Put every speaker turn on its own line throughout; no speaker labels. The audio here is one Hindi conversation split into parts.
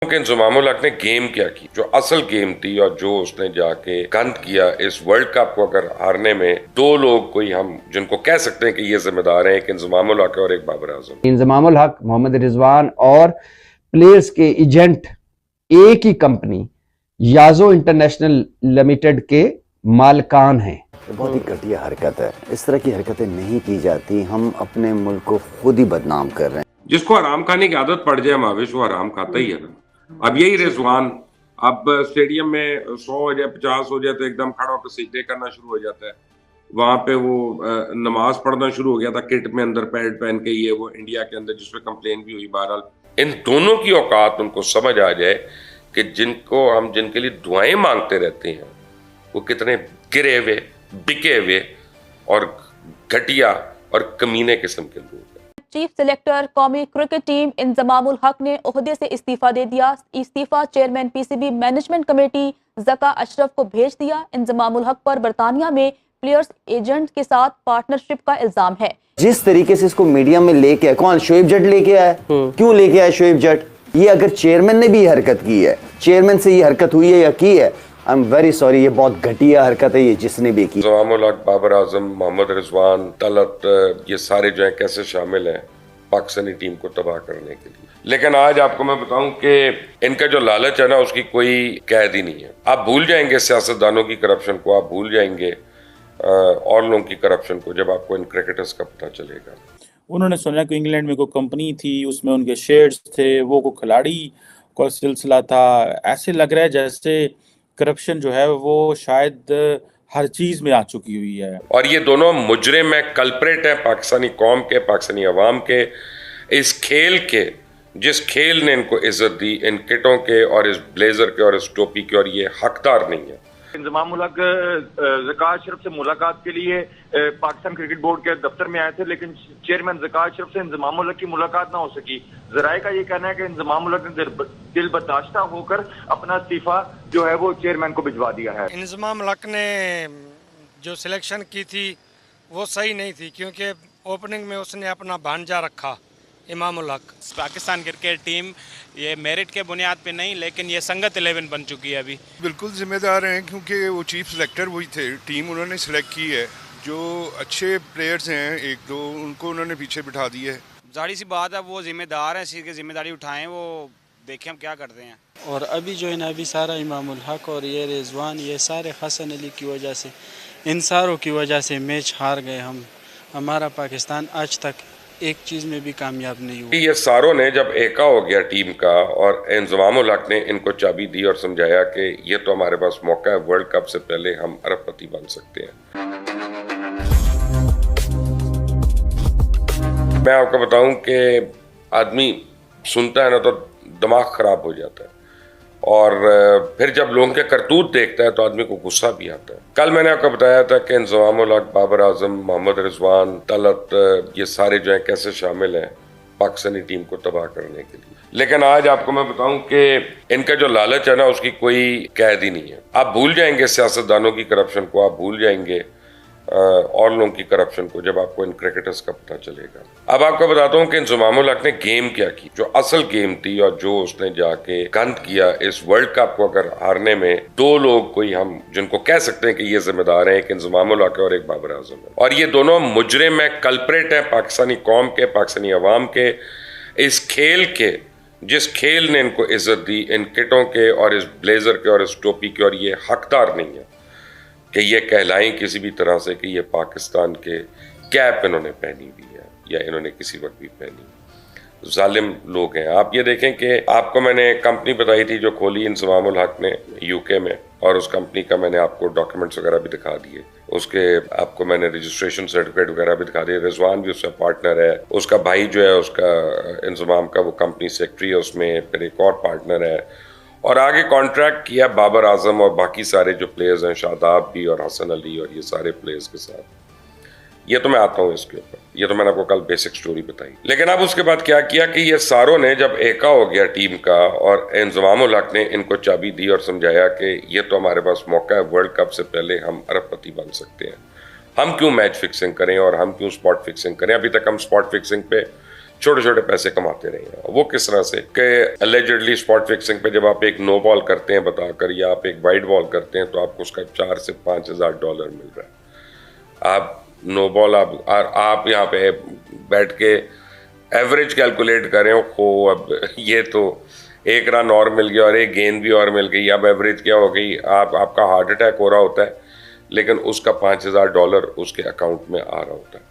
कि इंजमामुल हक ने गेम क्या की, जो असल गेम थी और जो उसने जाके गंद किया इस वर्ल्ड कप को अगर हारने में, दो लोग कोई हम जिनको कह सकते हैं कि ये जिम्मेदार हैं, एक इंजमामुल हक है और एक बाबर आजम।
इंजमामुल हक, मोहम्मद रिजवान और प्लेयर्स के एजेंट एक ही कंपनी याजो इंटरनेशनल लिमिटेड के मालकान हैं।
बहुत ही घटिया हरकत है, इस तरह की हरकतें नहीं की जाती। हम अपने मुल्क को खुद ही बदनाम कर रहे हैं।
जिसको हराम खाने की आदत पड़ जाए माविश, वो हराम खाता ही है ना। अब यही रिजवान अब स्टेडियम में 100 हो जाए 50 हो जाए तो एकदम खड़ा होकर सिजदे करना शुरू हो जाता है। वहां पे वो नमाज पढ़ना शुरू हो गया था किट में अंदर पैड पहन के, ये वो इंडिया के अंदर, जिसपे कंप्लेन भी हुई। बहरहाल इन दोनों की औकात उनको समझ आ जाए कि जिनको हम जिनके लिए दुआएं मांगते रहते हैं वो कितने गिरे हुए, बिके हुए और घटिया और कमीने किस्म के लोग हैं।
चीफ सेलेक्टर कौमी क्रिकेट टीम इंजमामुल हक ने ओहदे से इस्तीफा दे दिया। इस्तीफा चेयरमैन पीसीबी मैनेजमेंट कमेटी जका अशरफ को भेज दिया। इंजमामुल हक पर बरतानिया में प्लेयर्स एजेंट के साथ पार्टनरशिप का इल्जाम है।
जिस तरीके से इसको मीडिया में लेके आए, कौन? शोएब जट लेके आया। क्यों लेके आया शोएब जट? ये अगर चेयरमैन ने भी हरकत की है, चेयरमैन से ये हरकत हुई है या की है, आई एम वेरी सॉरी, ये बहुत घटिया हरकत है ये जिसने भी की।
इंजमामुल हक, बाबर आजम, मोहम्मद रिजवान, तलत, ये सारे जो है कैसे शामिल हैं पाकिस्तानी टीम को तबाह करने के लिए। लेकिन आज आपको मैं बताऊं कि इनका जो लालच है ना, उसकी कोई कैद ही नहीं है। आप भूल जाएंगे सियासतदानों की करप्शन को, आप भूल जाएंगे और लोगों की करप्शन को जब आपको इन क्रिकेटर्स का पता चलेगा।
उन्होंने सुना कि इंग्लैंड में कोई कंपनी थी, उसमें उनके शेयर्स थे, वो को खिलाड़ी का सिलसिला था। ऐसे लग रहा है जैसे करप्शन जो है वो शायद हर चीज में आ चुकी हुई है।
और ये दोनों मुजरिम है, कल्प्रेट है पाकिस्तानी कौम के, पाकिस्तानी अवाम के, इस खेल के, जिस खेल ने इनको इज्जत दी, इन किटों के और इस ब्लेजर के और इस टोपी के, और ये हकदार नहीं है।
इंजमामुल हक ज़का अशरफ से मुलाकात के लिए पाकिस्तान क्रिकेट बोर्ड के दफ्तर में आए थे, लेकिन चेयरमैन ज़का अशरफ से इंजमामुल हक की मुलाकात ना हो सकी। ज़राए का ये कहना है कि इंजमामुल हक ने दिल बर्दाश्ता होकर अपना इस्तीफा जो है वो चेयरमैन को भिजवा दिया है।
इंजमामुल हक ने जो सिलेक्शन की थी वो सही नहीं थी, क्योंकि ओपनिंग में उसने अपना भांजा रखा इमामुल हक।
पाकिस्तान क्रिकेट टीम ये मेरिट के बुनियाद पे नहीं, लेकिन ये संगत 11 बन चुकी है अभी।
बिल्कुल जिम्मेदार हैं, क्योंकि वो चीफ सेलेक्टर वही थे, टीम उन्होंने सिलेक्ट की है। जो अच्छे प्लेयर्स हैं एक दो, उनको उन्होंने पीछे बिठा दिया है।
जाहिर सी बात है वो जिम्मेदार हैं, इसी की जिम्मेदारी उठाएं, वो देखें हम क्या करते हैं।
और अभी जो है ना, अभी सारा इमामुल हक और ये रिजवान, ये सारे हसन अली की वजह से, इन सारों की वजह से मैच हार गए हम। हमारा पाकिस्तान आज तक एक चीज में भी कामयाब नहीं हुआ।
ये सारों ने जब एका हो गया टीम का और इंजमामुल हक ने इनको चाबी दी और समझाया कि ये तो हमारे पास मौका है, वर्ल्ड कप से पहले हम अरबपति बन सकते हैं। मैं आपको बताऊं कि आदमी सुनता है ना तो दिमाग खराब हो जाता है, और फिर जब लोगों के करतूत देखता है तो आदमी को गुस्सा भी आता है। कल मैंने आपको बताया था कि इंजमामुल हक, बाबर आजम, मोहम्मद रिजवान, तलत, ये सारे जो है कैसे शामिल हैं पाकिस्तानी टीम को तबाह करने के लिए। लेकिन आज आपको मैं बताऊं कि इनका जो लालच है ना, उसकी कोई कैद ही नहीं है। आप भूल जाएंगे सियासतदानों की करप्शन को, आप भूल जाएंगे और लोगों की करप्शन को जब आपको इन क्रिकेटर्स का पता चलेगा। अब आपको बताता हूं कि इंजमामुल हक ने गेम क्या की, जो असल गेम थी और जो उसने जाके गंद किया इस वर्ल्ड कप को अगर हारने में, दो लोग कोई हम जिनको कह सकते हैं कि ये जिम्मेदार हैं, एक इंजमामुल हक है और एक बाबर आजम है। और ये दोनों मुजरिम है, कल्प्रेट है पाकिस्तानी कौम के, पाकिस्तानी अवाम के, इस खेल के, जिस खेल ने इनको इज्जत दी, इन किटों के और इस ब्लेजर के और इस टोपी के, और ये हकदार नहीं है कि ये कहलाएं किसी भी तरह से कि ये पाकिस्तान के कैप इन्होंने पहनी हुई है या इन्होंने किसी वक्त भी पहनी। जालिम लोग हैं। आप ये देखें कि आपको मैंने कंपनी बताई थी जो खोली इंजमामुल हक ने यूके में, और उस कंपनी का मैंने आपको डॉक्यूमेंट्स वगैरह भी दिखा दिए, उसके आपको मैंने रजिस्ट्रेशन सर्टिफिकेट वगैरह भी दिखा दिए। रिजवान भी उसका पार्टनर है, उसका भाई जो है उसका इंजमाम का वो कंपनी सेक्रेटरी है उसमें, फिर एक और पार्टनर है, और आगे कॉन्ट्रैक्ट किया बाबर आजम और बाकी सारे जो प्लेयर्स हैं, शादाब भी और हसन अली और ये सारे प्लेयर्स के साथ। ये तो मैं आता हूँ इसके ऊपर, ये तो मैंने आपको कल बेसिक स्टोरी बताई। लेकिन अब उसके बाद क्या किया कि ये सारों ने जब एका हो गया टीम का और इंजमामुल हक ने इनको चाबी दी और समझाया कि ये तो हमारे पास मौका है, वर्ल्ड कप से पहले हम अरबपति बन सकते हैं, हम क्यों मैच फिक्सिंग करें और हम क्यों स्पॉट फिक्सिंग करें। अभी तक हम स्पॉट फिक्सिंग पे छोटे छोटे पैसे कमाते रहे हैं। वो किस तरह से कि अलेजेडली स्पॉट फिक्सिंग पे जब आप एक नो बॉल करते हैं बताकर या आप एक वाइड बॉल करते हैं तो आपको उसका 4 से 5 हज़ार डॉलर मिल रहा है। आप नो बॉल आप यहाँ पे बैठ के एवरेज कैलकुलेट करें, अब ये तो 1 रन और मिल गया और 1 गेंद भी और मिल गई, अब एवरेज क्या हो गई, आपका हार्ट अटैक हो रहा होता है लेकिन उसका 5 हज़ार डॉलर उसके अकाउंट में आ रहा होता है।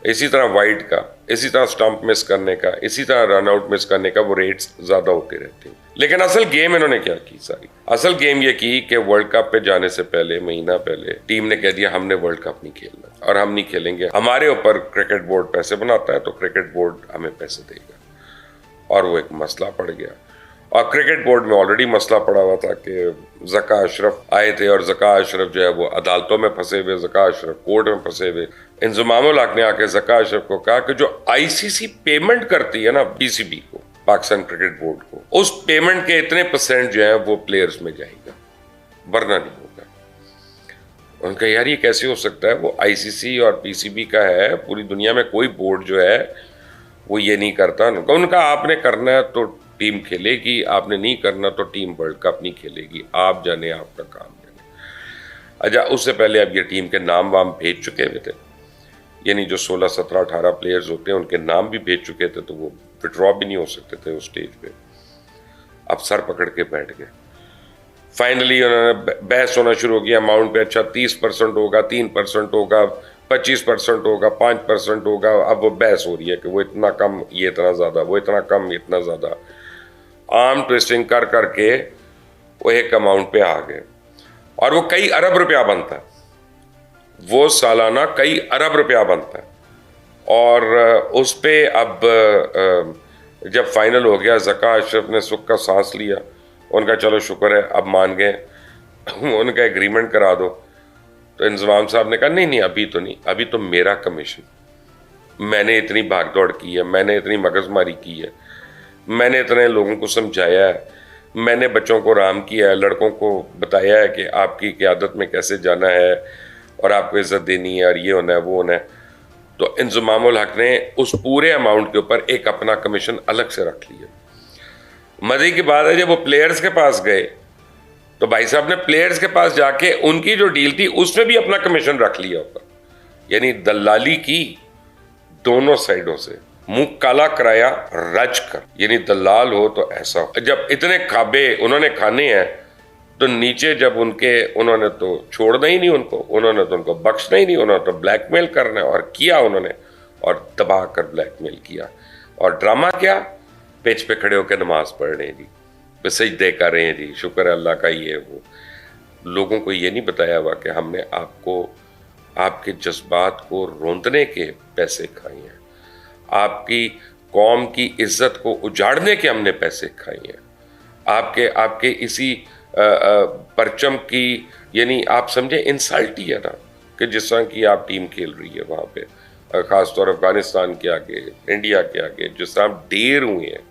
इसी तरह वाइड का, इसी तरह स्टंप मिस करने का, इसी तरह रन आउट मिस करने का वो रेट्स ज़्यादा होते रहते हैं। लेकिन असल गेम इन्होंने क्या की, सारी असल गेम ये की कि वर्ल्ड कप पे जाने से पहले, महीना पहले टीम ने कह दिया हमने वर्ल्ड कप नहीं खेलना और हम नहीं खेलेंगे। हमारे ऊपर क्रिकेट बोर्ड पैसे बनाता है तो क्रिकेट बोर्ड हमें पैसे देगा और वो एक मसला पड़ गया। और क्रिकेट बोर्ड में ऑलरेडी मसला पड़ा हुआ था कि ज़का अशरफ आए थे और ज़का अशरफ जो है वो अदालतों में फंसे हुए, ज़का अशरफ कोर्ट में फंसे हुए। इंज़मामुल हक ने आके ज़का अशरफ को कहा कि जो आईसीसी पेमेंट करती है ना पीसीबी को, पाकिस्तान क्रिकेट बोर्ड को, उस पेमेंट के इतने % जो है वो प्लेयर्स में जाएगा, वरना नहीं होगा। उनका यार ये कैसे हो सकता है, वो आईसीसी और पीसीबी का है, पूरी दुनिया में कोई बोर्ड जो है वो ये नहीं करता। उनका आपने करना है तो टीम खेलेगी, आपने नहीं करना तो टीम वर्ल्ड कप नहीं खेलेगी, आप जाने आपका काम जाने। अच्छा, उससे पहले अब ये टीम के नाम वाम भेज चुके हुए थे, यानी जो 16, 17, 18 प्लेयर्स होते हैं उनके नाम भी भेज चुके थे, तो वो विड्रॉ भी नहीं हो सकते थे उस स्टेज पे। अब सर पकड़ के बैठ गए। फाइनली उन्होंने बहस होना शुरू किया अमाउंट पे। अच्छा 30% होगा, 3% होगा, 25% होगा, 5% होगा। अब वो बहस हो रही है कि वो इतना कम, ये इतना ज़्यादा, वो इतना कम, इतना ज़्यादा। आर्म ट्विस्टिंग कर करके वो एक अमाउंट पे आ गए और वो कई अरब रुपया बनता है, वो सालाना कई अरब रुपया बनता है। और उस पे अब जब फाइनल हो गया, ज़का अशरफ ने सुख का सांस लिया, उनका चलो शुक्र है अब मान गए, उनका एग्रीमेंट करा दो। तो इंजमाम साहब ने कहा नहीं नहीं अभी तो नहीं, अभी तो मेरा कमीशन, मैंने इतनी भागदौड़ की है, मैंने इतनी मगजमारी की है, मैंने इतने लोगों को समझाया है, मैंने बच्चों को राम किया है, लड़कों को बताया है कि आपकी क़यादत में कैसे जाना है और आपको इज़्ज़त देनी है और ये होना है वो होना है। तो इंज़मामुल हक ने उस पूरे अमाउंट के ऊपर एक अपना कमीशन अलग से रख लिया। मज़े की बात है जब वो प्लेयर्स के पास गए तो भाई साहब ने प्लेयर्स के पास जाके उनकी जो डील थी उसमें भी अपना कमीशन रख लिया होगा। यानी दलाली की दोनों साइडों से, मुंह काला कराया रज कर। यानी दलाल हो तो ऐसा हो। जब इतने खाबे उन्होंने खाने हैं तो नीचे जब उन्होंने तो छोड़ना ही नहीं, उन्होंने तो उनको बख्शना ही नहीं, उन्होंने तो ब्लैकमेल करना है और किया उन्होंने, और दबा कर ब्लैकमेल किया। और ड्रामा क्या, पेज पे खड़े होकर नमाज पढ़ रहे हैं जी, सजदे कर रहे हैं जी, शुक्र है अल्लाह का, ये वो। लोगों को ये नहीं बताया हुआ कि हमने आपको, आपके जज्बात को रोंदने के पैसे खाए हैं, आपकी कौम की इज्जत को उजाड़ने के हमने पैसे खाए हैं, आपके इसी परचम की, यानी आप समझे इंसल्ट ही है ना, कि जिस तरह की आप टीम खेल रही है वहाँ पे, ख़ासतौर अफगानिस्तान के आगे, इंडिया के आगे, जिस तरह आप ढेर हुए हैं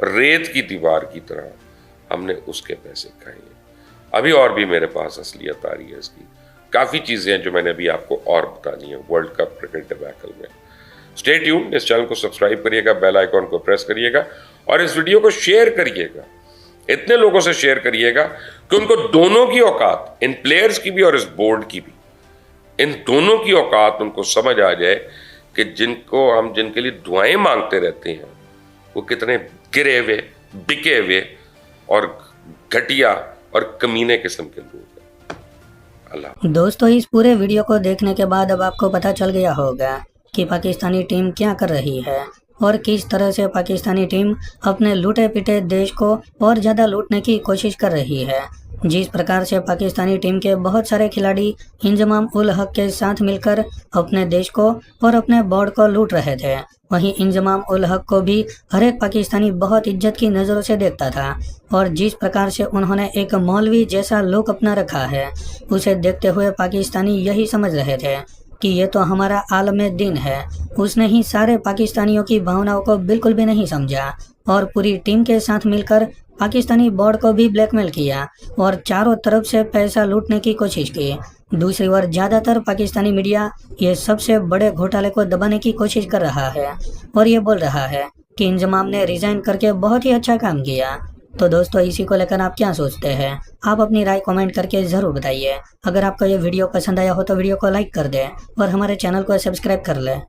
रेत की दीवार की तरह, हमने उसके पैसे खाए हैं। अभी और भी मेरे पास असलियत आ रही है इसकी, काफ़ी चीज़ें हैं जो मैंने अभी आपको और बतानी है वर्ल्ड कप क्रिकेट डिबैकल में। स्टे ट्यून्ड, इस चैनल को सब्सक्राइब करिएगा, बेल आइकॉन को प्रेस करिएगा और इस वीडियो को शेयर करिएगा, इतने लोगों से शेयर करिएगा कि उनको दोनों की औकात, इन प्लेयर्स की भी और इस बोर्ड की भी, इन दोनों की औकात उनको समझ आ जाए कि जिनके लिए दुआएं मांगते रहते हैं वो कितने गिरे हुए, बिके हुए और घटिया और कमीने किस्म के लोग हैं। अल्लाह।
दोस्तों, इस पूरे वीडियो को देखने के बाद अब आपको पता चल गया होगा कि पाकिस्तानी टीम क्या कर रही है और किस तरह से पाकिस्तानी टीम अपने लूटे पिटे देश को और ज़्यादा लूटने की कोशिश कर रही है। जिस प्रकार से पाकिस्तानी टीम के बहुत सारे खिलाड़ी इंजमाम उल हक के साथ मिलकर अपने देश को और अपने बोर्ड को लूट रहे थे, वहीं इंजमाम उल हक को भी हर एक पाकिस्तानी बहुत इज्जत की नज़रों से देखता था और जिस प्रकार से उन्होंने एक मौलवी जैसा लुक अपना रखा है, उसे देखते हुए पाकिस्तानी यही समझ रहे थे कि ये तो हमारा आलम दीन है। उसने ही सारे पाकिस्तानियों की भावनाओं को बिल्कुल भी नहीं समझा और पूरी टीम के साथ मिलकर पाकिस्तानी बोर्ड को भी ब्लैकमेल किया और चारों तरफ से पैसा लूटने की कोशिश की। दूसरी ओर ज्यादातर पाकिस्तानी मीडिया ये सबसे बड़े घोटाले को दबाने की कोशिश कर रहा है और ये बोल रहा है कि इंजमाम ने रिजाइन करके बहुत ही अच्छा काम किया। तो दोस्तों इसी को लेकर आप क्या सोचते हैं? आप अपनी राय कमेंट करके जरूर बताइए। अगर आपको ये वीडियो पसंद आया हो तो वीडियो को लाइक कर दें और हमारे चैनल को सब्सक्राइब कर लें।